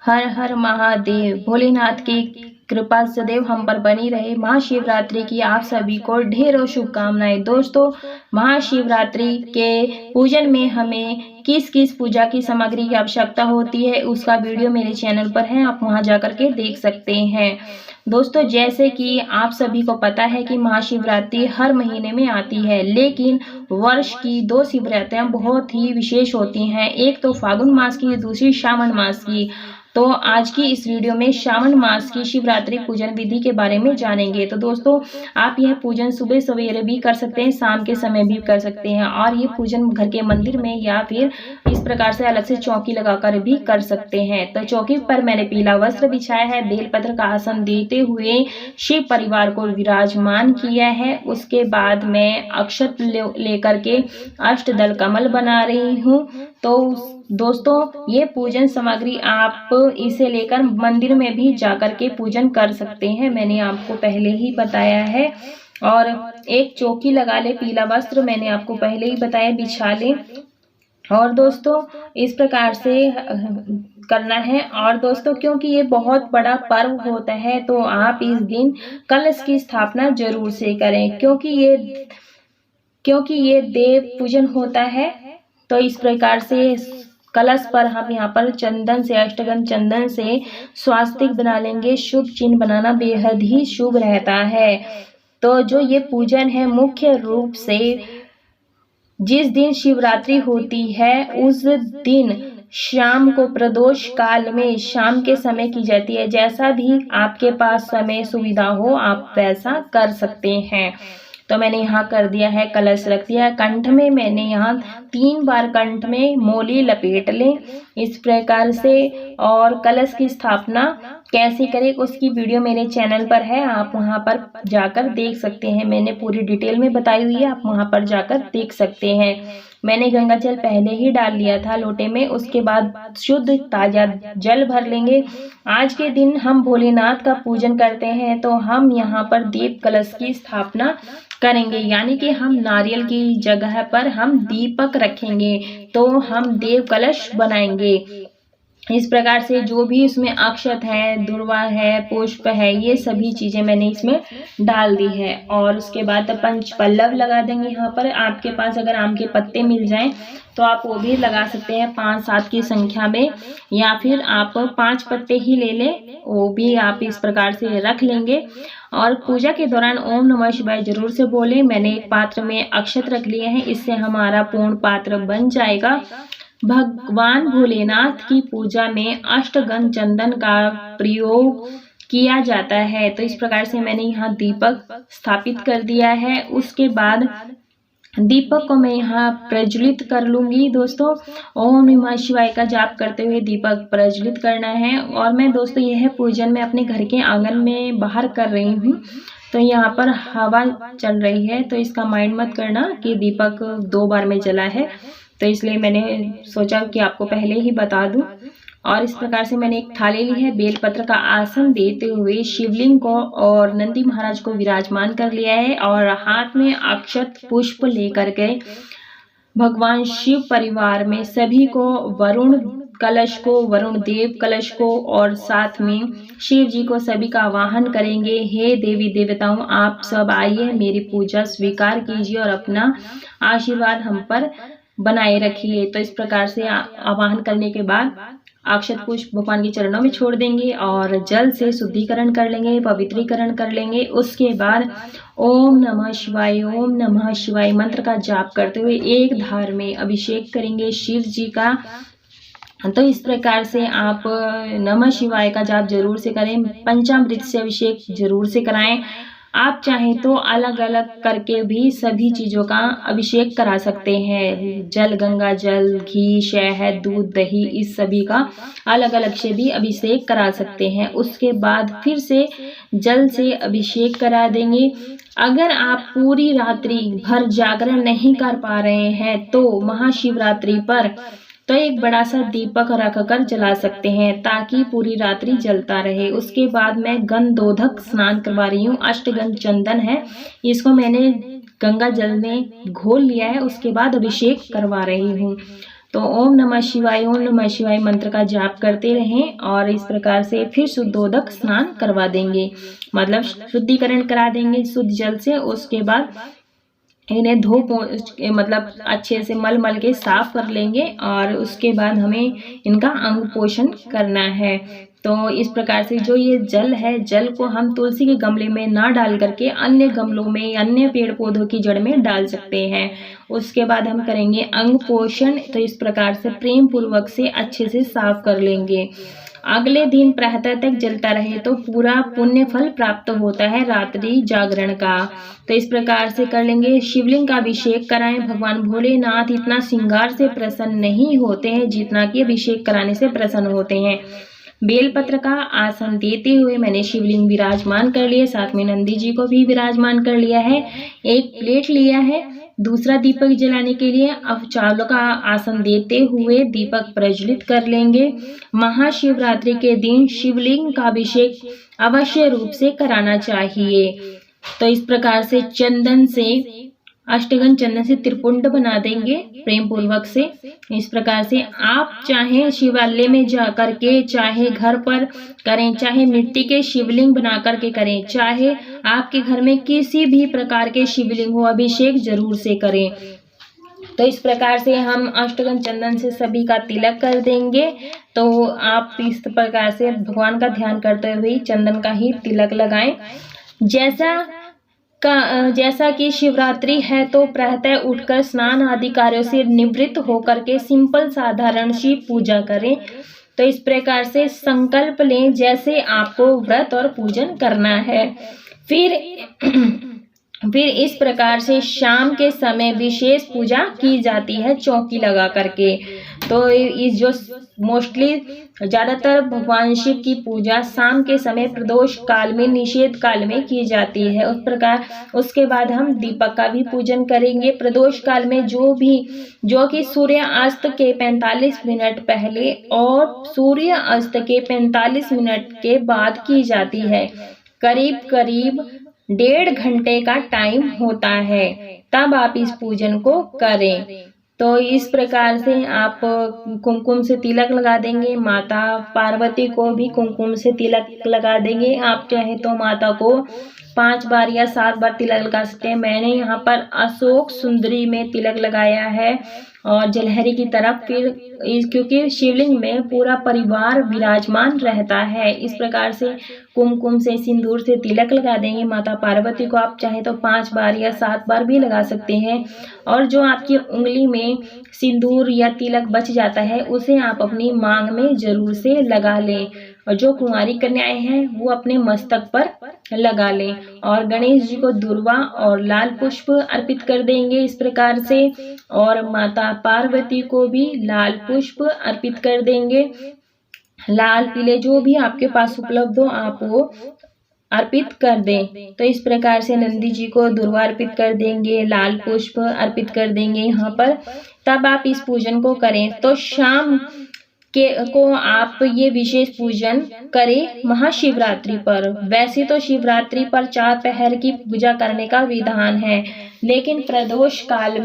हर हर महादेव। भोलेनाथ की कृपा सदैव हम पर बनी रहे। महाशिवरात्रि की आप सभी को ढेरों शुभकामनाएं। दोस्तों, महाशिवरात्रि के पूजन में हमें किस किस पूजा की सामग्री की आवश्यकता होती है उसका वीडियो मेरे चैनल पर है, आप वहां जाकर के देख सकते हैं। दोस्तों, जैसे कि आप सभी को पता है कि महाशिवरात्रि हर महीने में आती है, लेकिन वर्ष की 2 शिवरात्रियां बहुत ही विशेष होती हैं। एक तो फागुन मास की, दूसरी श्रावण मास की। तो आज की इस वीडियो में श्रावण मास की शिवरात्रि पूजन विधि के बारे में जानेंगे। तो दोस्तों, आप यह पूजन सुबह सवेरे भी कर सकते हैं, शाम के समय भी कर सकते हैं, और ये पूजन घर के मंदिर में या फिर इस प्रकार से अलग से चौकी लगाकर भी कर सकते हैं। तो चौकी पर मैंने पीला वस्त्र बिछाया है, बेलपत्र का आसन देते हुए शिव परिवार को विराजमान किया है। उसके बाद मैं अक्षत लेकर के अष्टदल कमल बना रही हूँ। तो दोस्तों, ये पूजन सामग्री आप इसे लेकर मंदिर में भी जाकर के पूजन कर सकते हैं, मैंने आपको पहले ही बताया है। और एक चौकी लगा ले, पीला वस्त्र मैंने आपको पहले ही बताया, बिछा ले। और दोस्तों, इस प्रकार से करना है। और दोस्तों, क्योंकि ये बहुत बड़ा पर्व होता है, तो आप इस दिन कलश की स्थापना जरूर से करें, क्योंकि ये देव पूजन होता है। तो इस प्रकार से कलश पर हम यहाँ पर चंदन से, अष्टगंध चंदन से स्वास्तिक बना लेंगे। शुभ चिन्ह बनाना बेहद ही शुभ रहता है। तो जो ये पूजन है, मुख्य रूप से जिस दिन शिवरात्रि होती है उस दिन शाम को प्रदोष काल में शाम के समय की जाती है। जैसा भी आपके पास समय सुविधा हो आप वैसा कर सकते हैं। तो मैंने यहाँ कर दिया है, कलश रख दिया है। कंठ में मैंने यहाँ 3 बार कंठ में मोली लपेट लें इस प्रकार से। और कलश की स्थापना कैसे करें उसकी वीडियो मेरे चैनल पर है, आप वहां पर जाकर देख सकते हैं। मैंने पूरी डिटेल में बताई हुई है, आप वहां पर जाकर देख सकते हैं। मैंने गंगा जल पहले ही डाल लिया था लोटे में, उसके बाद शुद्ध ताजा जल भर लेंगे। आज के दिन हम भोलेनाथ का पूजन करते हैं, तो हम यहाँ पर दीप कलश की स्थापना करेंगे, यानी कि हम नारियल की जगह पर हम दीपक रखेंगे, तो हम देव कलश बनाएंगे। इस प्रकार से जो भी इसमें अक्षत है, दुर्वा है, पुष्प है, ये सभी चीजें मैंने इसमें डाल दी है। और उसके बाद पंच पल्लव लगा देंगे। यहाँ पर आपके पास अगर आम के पत्ते मिल जाएं तो आप वो भी लगा सकते हैं 5-7 की संख्या में, या फिर आप 5 पत्ते ही ले लें, वो भी आप इस प्रकार से रख लेंगे। और पूजा के दौरान ओम नमः शिवाय जरूर से बोलें। मैंने एक पात्र में अक्षत रख लिए हैं, इससे हमारा पूर्ण पात्र बन जाएगा। भगवान भोलेनाथ की पूजा में अष्टगंध चंदन का प्रयोग किया जाता है। तो इस प्रकार से मैंने यहाँ दीपक स्थापित कर दिया है। उसके बाद दीपक को मैं यहाँ प्रज्वलित कर लूंगी। दोस्तों, ओम नमः शिवाय का जाप करते हुए दीपक प्रज्वलित करना है। और मैं दोस्तों यह पूजन मैं अपने घर के आंगन में बाहर कर रही हूँ। तो यहाँ पर हवा चल रही है, तो इसका माइंड मत करना कि दीपक 2 बार में जला है, तो इसलिए मैंने सोचा कि आपको पहले ही बता दूं। और इस प्रकार से मैंने एक थाली ली है, बेलपत्र का आसन देते हुए शिवलिंग को और नंदी महाराज को विराजमान कर लिया है। और हाथ में अक्षत पुष्प लेकर के भगवान शिव परिवार में सभी को, वरुण कलश को, वरुण देव कलश को, और साथ में शिव जी को सभी का आवाहन करेंगे। हे देवी देवताओं, आप सब आइए, मेरी पूजा स्वीकार कीजिए और अपना आशीर्वाद हम पर बनाए रखिए। तो इस प्रकार से आवाहन करने के बाद अक्षत पुष्प भगवान के चरणों में छोड़ देंगे और जल से शुद्धिकरण कर लेंगे, पवित्रीकरण कर लेंगे। उसके बाद ओम नमः शिवाय, ओम नमः शिवाय मंत्र का जाप करते हुए एक धार में अभिषेक करेंगे शिव जी का। तो इस प्रकार से आप नमः शिवाय का जाप जरूर से करें, पंचामृत से अभिषेक जरूर से कराएं। आप चाहें तो अलग अलग करके भी सभी चीज़ों का अभिषेक करा सकते हैं। जल, गंगा जल, घी, शहद, दूध, दही, इस सभी का अलग अलग से भी अभिषेक करा सकते हैं। उसके बाद फिर से जल से अभिषेक करा देंगे। अगर आप पूरी रात्रि भर जागरण नहीं कर पा रहे हैं तो महाशिवरात्रि पर तो एक बड़ा सा दीपक रखकर जला सकते हैं, ताकि पूरी रात्रि जलता रहे। उसके बाद मैं गंधोदक स्नान करवा रही हूँ। अष्टगंध चंदन है, इसको मैंने गंगा जल में घोल लिया है, उसके बाद अभिषेक करवा रही हूँ। तो ओम नमः शिवाय मंत्र का जाप करते रहें और इस प्रकार से फिर शुद्धोदक स्नान करवा देंगे, मतलब शुद्धिकरण करा देंगे शुद्ध जल से। उसके बाद इन्हें मतलब अच्छे से मल के साफ कर लेंगे और उसके बाद हमें इनका अंग पोषण करना है। तो इस प्रकार से जो ये जल है, जल को हम तुलसी के गमले में ना डाल करके अन्य गमलों में, अन्य पेड़ पौधों की जड़ में डाल सकते हैं। उसके बाद हम करेंगे अंग पोषण। तो इस प्रकार से प्रेम पूर्वक से अच्छे से साफ कर लेंगे। अगले दिन प्रातः तक जलता रहे तो पूरा पुण्य फल प्राप्त होता है रात्रि जागरण का। तो इस प्रकार से कर लेंगे। शिवलिंग का अभिषेक कराएं। भगवान भोलेनाथ इतना श्रृंगार से प्रसन्न नहीं होते हैं जितना कि अभिषेक कराने से प्रसन्न होते हैं। बेलपत्र का आसन देते हुए मैंने शिवलिंग विराजमान कर लिए, साथ में नंदी जी को भी विराजमान कर लिया है। एक प्लेट लिया है, दूसरा दीपक जलाने के लिए अब चावलों का आसन देते हुए दीपक प्रज्वलित कर लेंगे। महाशिवरात्रि के दिन शिवलिंग का अभिषेक अवश्य रूप से कराना चाहिए। तो इस प्रकार से चंदन से, अष्टगंध चंदन से त्रिपुंड बना देंगे प्रेम पूर्वक से। इस प्रकार से आप चाहे शिवालय में जा करके, चाहे घर पर करें, चाहे मिट्टी के शिवलिंग बना करके करें, चाहे आपके घर में किसी भी प्रकार के शिवलिंग हो, अभिषेक जरूर से करें। तो इस प्रकार से हम अष्टगंध चंदन से सभी का तिलक कर देंगे। तो आप इस प्रकार से भगवान का ध्यान करते हुए चंदन का ही तिलक लगाएं। जैसा कि शिवरात्रि है तो प्रातः उठकर स्नान आदि कार्यों से निवृत्त होकर के सिंपल साधारण सी पूजा करें। तो इस प्रकार से संकल्प लें जैसे आपको व्रत और पूजन करना है। फिर इस प्रकार से शाम के समय विशेष पूजा की जाती है चौकी लगा करके। तो इस जो मोस्टली ज्यादातर भगवान शिव की पूजा शाम के समय प्रदोष काल में, निषेध काल में की जाती है। उस प्रकार उसके बाद हम दीपक का भी पूजन करेंगे प्रदोष काल में, जो कि सूर्य अस्त के 45 मिनट पहले और सूर्य अस्त के 45 मिनट के बाद की जाती है। करीब 1.5 घंटे का टाइम होता है, तब आप इस पूजन को करें। तो इस प्रकार से आप कुमकुम से तिलक लगा देंगे। माता पार्वती को भी कुमकुम से तिलक लगा देंगे। आप चाहे तो माता को 5 बार या 7 बार तिलक लगा सकते हैं। मैंने यहाँ पर अशोक सुंदरी में तिलक लगाया है और जलहरी की तरफ, क्योंकि शिवलिंग में पूरा परिवार विराजमान रहता है। इस प्रकार से कुमकुम से, सिंदूर से तिलक लगा देंगे माता पार्वती को। आप चाहे तो 5 बार या 7 बार भी लगा सकते हैं। और जो आपकी उंगली में सिंदूर या तिलक बच जाता है उसे आप अपनी मांग में जरूर से लगा लें। और जो कुंवारी कन्याएं हैं वो अपने मस्तक पर लगा लें। और गणेश जी को दुर्वा और लाल पुष्प अर्पित कर देंगे इस प्रकार से। और माता पार्वती को भी लाल पुष्प अर्पित कर देंगे। लाल पीले जो भी आपके पास उपलब्ध हो आप वो अर्पित कर दें। तो इस प्रकार से नंदी जी को दुर्वा अर्पित कर देंगे, लाल पुष्प अर्पित कर देंगे यहाँ पर। तब आप इस पूजन को करें। तो शाम को आप ये विशेष पूजन करें महाशिवरात्रि पर। वैसे तो शिवरात्रि पर 4 पहर की पूजा करने का विधान है, लेकिन प्रदोष काल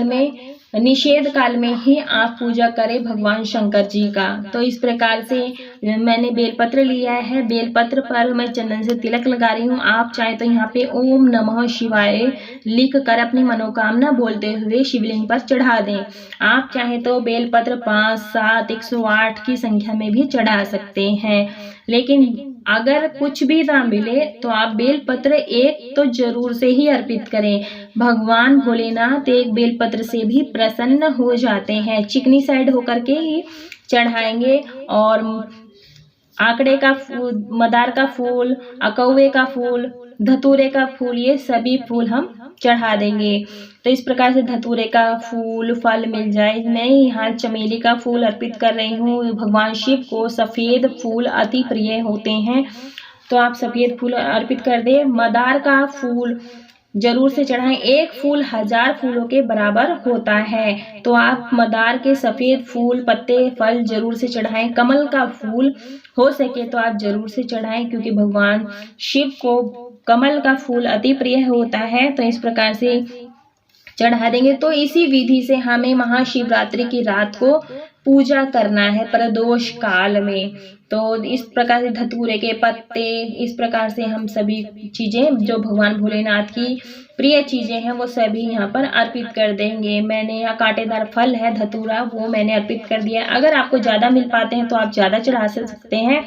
में निषेध काल में ही आप पूजा करें भगवान शंकर जी का। तो इस प्रकार से मैंने बेलपत्र लिया है, बेलपत्र पर मैं चंदन से तिलक लगा रही हूँ। आप चाहे तो यहाँ पे ओम नमः शिवाय लिख कर अपनी मनोकामना बोलते हुए शिवलिंग पर चढ़ा दें। आप चाहे तो बेलपत्र 5, 7, 108 की संख्या में भी चढ़ा सकते हैं। लेकिन अगर कुछ भी ना मिले तो आप बेलपत्र एक तो जरूर से ही अर्पित करें। भगवान भोलेनाथ एक बेलपत्र से भी प्रसन्न हो जाते हैं। चिकनी साइड होकर के ही चढ़ाएंगे। और आंकड़े का फूल, मदार का फूल, अकौवे का फूल, धतूरे का फूल, ये सभी फूल हम चढ़ा देंगे। तो इस प्रकार से धतूरे का फूल फल मिल जाए। मैं यहाँ चमेली का फूल अर्पित कर रही हूँ। भगवान शिव को सफेद फूल अति प्रिय होते हैं, तो आप सफेद फूल अर्पित कर दें। मदार का फूल जरूर से चढ़ाएं। एक फूल 1000 फूलों के बराबर होता है, तो आप मदार के सफेद फूल, पत्ते, फल जरूर से चढ़ाएं। कमल का फूल हो सके तो आप जरूर से चढ़ाएं, क्योंकि भगवान शिव को कमल का फूल अति प्रिय होता है। तो इस प्रकार से चढ़ा देंगे। तो इसी विधि से हमें महाशिवरात्रि की रात को पूजा करना है प्रदोष काल में। तो इस प्रकार से धतूरे के पत्ते, इस प्रकार से हम सभी चीजें जो भगवान भोलेनाथ की प्रिय चीजें हैं वो सभी यहाँ पर अर्पित कर देंगे। मैंने यहाँ कांटेदार फल है धतूरा, वो मैंने अर्पित कर दिया। अगर आपको ज्यादा मिल पाते हैं तो आप ज्यादा चढ़ा सकते हैं,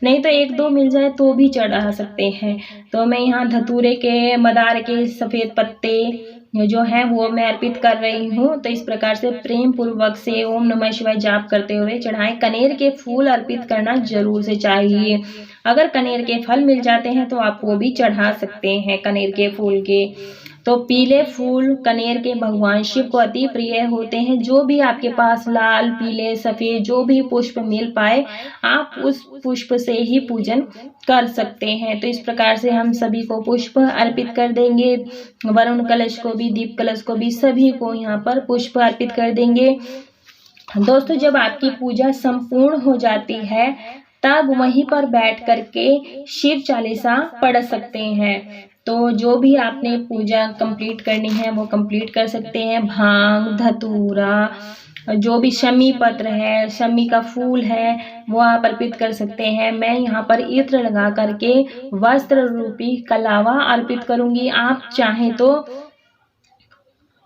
नहीं तो एक दो मिल जाए तो भी चढ़ा सकते हैं। तो मैं यहाँ धतूरे के, मदार के सफेद पत्ते जो है वो मैं अर्पित कर रही हूँ। तो इस प्रकार से प्रेम पूर्वक से ओम नमः शिवाय जाप करते हुए चढ़ाएं। कनेर के फूल अर्पित करना जरूर से चाहिए। अगर कनेर के फल मिल जाते हैं तो आप वो भी चढ़ा सकते हैं कनेर के फूल के। तो पीले फूल कनेर के भगवान शिव को अति प्रिय होते हैं। जो भी आपके पास लाल, पीले, सफेद जो भी पुष्प मिल पाए आप उस पुष्प से ही पूजन कर सकते हैं। तो इस प्रकार से हम सभी को पुष्प अर्पित कर देंगे। वरुण कलश को भी, दीप कलश को भी, सभी को यहाँ पर पुष्प अर्पित कर देंगे। दोस्तों, जब आपकी पूजा संपूर्ण हो जाती है तब वहीं पर बैठ करके शिव चालीसा पढ़ सकते हैं। तो जो भी आपने पूजा कंप्लीट करनी है वो कंप्लीट कर सकते हैं। भांग, धतूरा, जो भी शमी पत्र है, शमी का फूल है, वो आप अर्पित कर सकते हैं। मैं यहाँ पर इत्र लगा करके वस्त्र रूपी कलावा अर्पित करूंगी। आप चाहें तो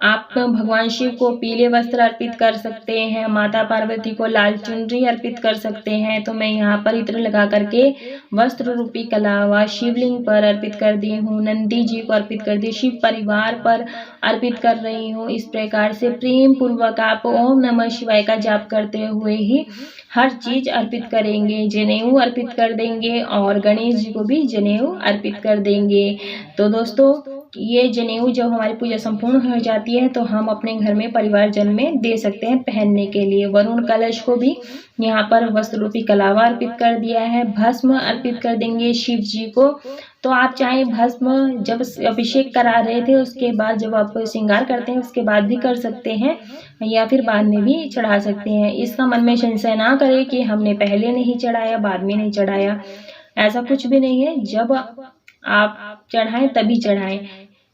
आप भगवान शिव को पीले वस्त्र अर्पित कर सकते हैं, माता पार्वती को लाल चुनरी अर्पित कर सकते हैं। तो मैं यहाँ पर इत्र लगा करके वस्त्र रूपी कलावा शिवलिंग पर अर्पित कर दी हूँ, नंदी जी को अर्पित कर दी, शिव परिवार पर अर्पित कर रही हूँ। इस प्रकार से प्रेम पूर्वक आप ओम नमः शिवाय का जाप करते हुए ही हर चीज अर्पित करेंगे। जनेऊ अर्पित कर देंगे और गणेश जी को भी जनेऊ अर्पित कर देंगे। तो दोस्तों, ये जनेऊ जब हमारी पूजा संपूर्ण हो जाती है तो हम अपने घर में परिवारजन में दे सकते हैं पहनने के लिए। वरुण कलश को भी यहाँ पर वस्त्र रूपी कलावा अर्पित कर दिया है। भस्म अर्पित कर देंगे शिव जी को। तो आप चाहे भस्म जब अभिषेक करा रहे थे उसके बाद, जब आप श्रृंगार करते हैं उसके बाद भी कर सकते हैं, या फिर बाद में भी चढ़ा सकते हैं। इसका मन में संशय ना करें कि हमने पहले नहीं चढ़ाया, बाद में नहीं चढ़ाया, ऐसा कुछ भी नहीं है। जब आप चढ़ाएं तभी चढ़ाएं,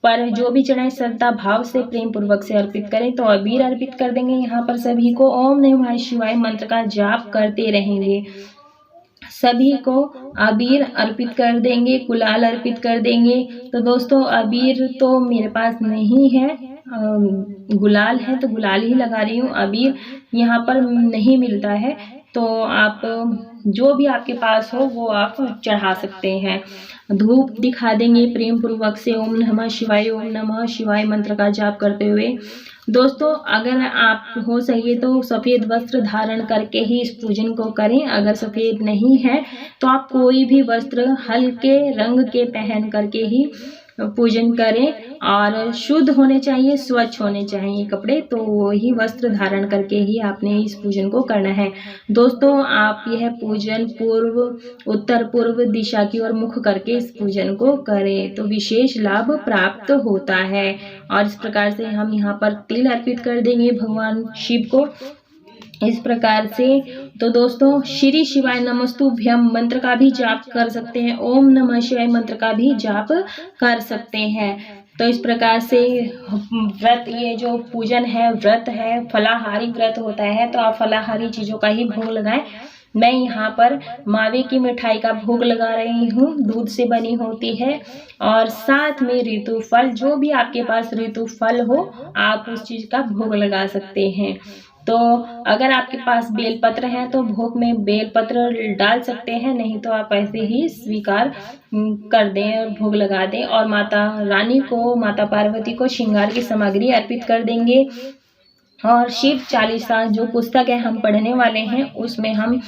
पर जो भी चढ़ाएं श्रद्धा भाव से प्रेम पूर्वक से अर्पित करें। तो अबीर अर्पित कर देंगे यहाँ पर सभी को। ओम नमः शिवाय मंत्र का जाप करते रहेंगे। सभी को अबीर अर्पित कर देंगे, गुलाल अर्पित कर देंगे। तो दोस्तों, अबीर तो मेरे पास नहीं है, गुलाल है तो गुलाल ही लगा रही हूँ। अबीर यहाँ पर नहीं मिलता है, तो आप जो भी आपके पास हो वो आप चढ़ा सकते हैं। धूप दिखा देंगे प्रेम पूर्वक से ओम नमः शिवाय मंत्र का जाप करते हुए। दोस्तों, अगर आप हो सके तो सफ़ेद वस्त्र धारण करके ही इस पूजन को करें। अगर सफ़ेद नहीं है तो आप कोई भी वस्त्र हल्के रंग के पहन करके ही पूजन करें, और शुद्ध होने चाहिए, स्वच्छ होने चाहिए कपड़े। तो वही वस्त्र धारण करके ही आपने इस पूजन को करना है। दोस्तों, आप यह पूजन उत्तर पूर्व दिशा की ओर मुख करके इस पूजन को करें तो विशेष लाभ प्राप्त होता है। और इस प्रकार से हम यहाँ पर तिल अर्पित कर देंगे भगवान शिव को, इस प्रकार से। तो दोस्तों, श्री शिवाय नमस्तुभ्यम मंत्र का भी जाप कर सकते हैं, ओम नमः शिवाय मंत्र का भी जाप कर सकते हैं। तो इस प्रकार से व्रत, ये जो पूजन है व्रत है, फलाहारी व्रत होता है, तो आप फलाहारी चीजों का ही भोग लगाएं। मैं यहाँ पर मावे की मिठाई का भोग लगा रही हूँ, दूध से बनी होती है, और साथ में ऋतु फल, जो भी आपके पास ऋतु फल हो आप उस चीज का भोग लगा सकते हैं। तो अगर आपके पास बेलपत्र है तो भोग में बेलपत्र डाल सकते हैं, नहीं तो आप ऐसे ही स्वीकार कर दें और भोग लगा दें। और माता रानी को, माता पार्वती को श्रृंगार की सामग्री अर्पित कर देंगे। और शिव चालीसा जो पुस्तक है हम पढ़ने वाले हैं उसमें हम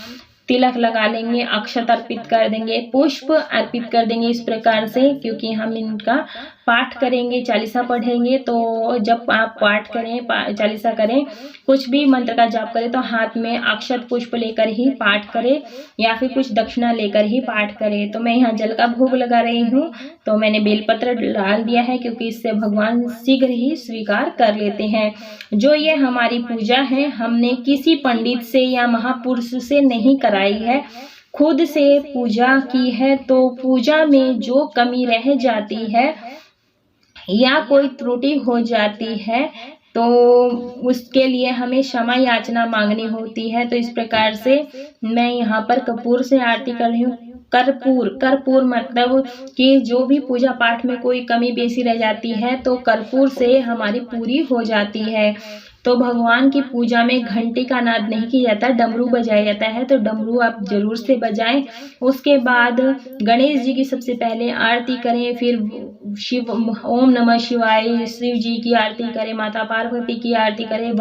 तिलक लगा लेंगे, अक्षत अर्पित कर देंगे, पुष्प अर्पित कर देंगे। इस प्रकार से, क्योंकि हम इनका पाठ करेंगे, चालीसा पढ़ेंगे, तो जब आप पाठ करें, चालीसा करें, कुछ भी मंत्र का जाप करें तो हाथ में अक्षत पुष्प लेकर ही पाठ करें, या फिर कुछ दक्षिणा लेकर ही पाठ करें। तो मैं यहाँ जल का भोग लगा रही हूँ, तो मैंने बेलपत्र डाल दिया है, क्योंकि इससे भगवान शीघ्र ही स्वीकार कर लेते हैं। जो ये हमारी पूजा है हमने किसी पंडित से या महापुरुष से नहीं कराई है, खुद से पूजा की है। तो पूजा में जो कमी रह जाती है या कोई त्रुटि हो जाती है तो उसके लिए हमें क्षमा याचना मांगनी होती है। तो इस प्रकार से मैं यहाँ पर कपूर से आरती कर रही हूँ। कर्पूर, कर्पूर मतलब कि जो भी पूजा पाठ में कोई कमी बेसी रह जाती है तो कर्पूर से हमारी पूरी हो जाती है। तो भगवान की पूजा में घंटी का नाद नहीं किया जाता, डमरू बजाया जाता है। तो डमरू आप जरूर से बजाएं। उसके बाद गणेश जी की सबसे पहले आरती करें, फिर शिव ओम नमः शिवाय शिव जी की आरती करें, माता पार्वती की आरती करें,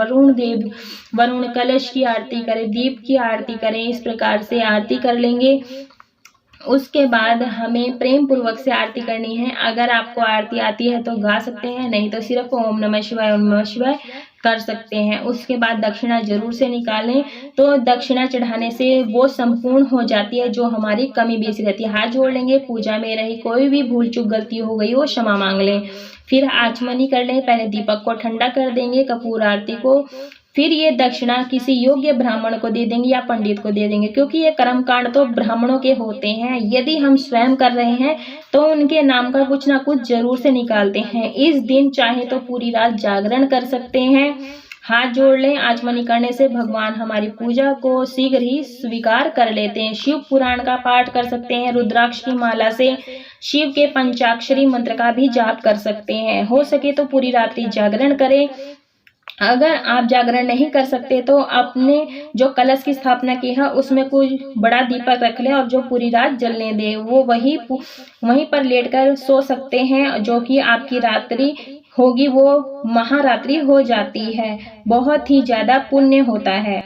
वरुण कलश की आरती करें, दीप की आरती करें। इस प्रकार से आरती कर लेंगे। उसके बाद हमें प्रेम पूर्वक से आरती करनी है। अगर आपको आरती आती है तो गा सकते हैं, नहीं तो सिर्फ ओम नमः शिवाय कर सकते हैं। उसके बाद दक्षिणा जरूर से निकालें। तो दक्षिणा चढ़ाने से वो संपूर्ण हो जाती है जो हमारी कमी बेसी रहती है। हाथ जोड़ लेंगे, पूजा में रही कोई भी भूल चूक गलती हो गई वो क्षमा मांग लें। फिर आचमनी कर लें, पहले दीपक को ठंडा कर देंगे, कपूर आरती को। फिर ये दक्षिणा किसी योग्य ब्राह्मण को दे देंगे या पंडित को दे देंगे, क्योंकि ये कर्मकांड तो ब्राह्मणों के होते हैं। यदि हम स्वयं कर रहे हैं तो उनके नाम का कुछ ना कुछ जरूर से निकालते हैं। इस दिन चाहे तो पूरी रात जागरण कर सकते हैं। हाथ जोड़ लें। आचमनी करने से भगवान हमारी पूजा को शीघ्र ही स्वीकार कर लेते हैं। शिव पुराण का पाठ कर सकते हैं। रुद्राक्ष की माला से शिव के पंचाक्षरी मंत्र का भी जाप कर सकते हैं। हो सके तो पूरी रात्रि जागरण करें। अगर आप जागरण नहीं कर सकते तो अपने जो कलश की स्थापना की है उसमें कोई बड़ा दीपक रख लें और जो पूरी रात जलने दे, वो वहीं पर लेटकर सो सकते हैं। जो कि आपकी रात्रि होगी वो महारात्रि हो जाती है, बहुत ही ज्यादा पुण्य होता है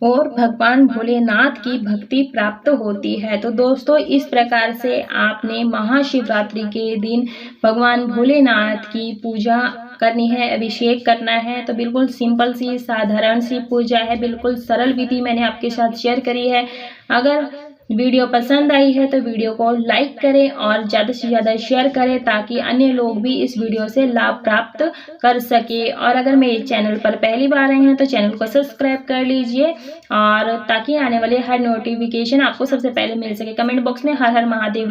और भगवान भोलेनाथ की भक्ति प्राप्त होती है। तो दोस्तों, इस प्रकार से आपने महाशिवरात्रि के दिन भगवान भोलेनाथ की पूजा करनी है, अभिषेक करना है। तो बिल्कुल सिंपल सी साधारण सी पूजा है, बिल्कुल सरल विधि मैंने आपके साथ शेयर करी है। अगर वीडियो पसंद आई है तो वीडियो को लाइक करें और ज़्यादा से ज़्यादा शेयर करें ताकि अन्य लोग भी इस वीडियो से लाभ प्राप्त कर सके। और अगर मेरे चैनल पर पहली बार आए हैं तो चैनल को सब्सक्राइब कर लीजिए और ताकि आने वाले हर नोटिफिकेशन आपको सबसे पहले मिल सके। कमेंट बॉक्स में हर हर महादेव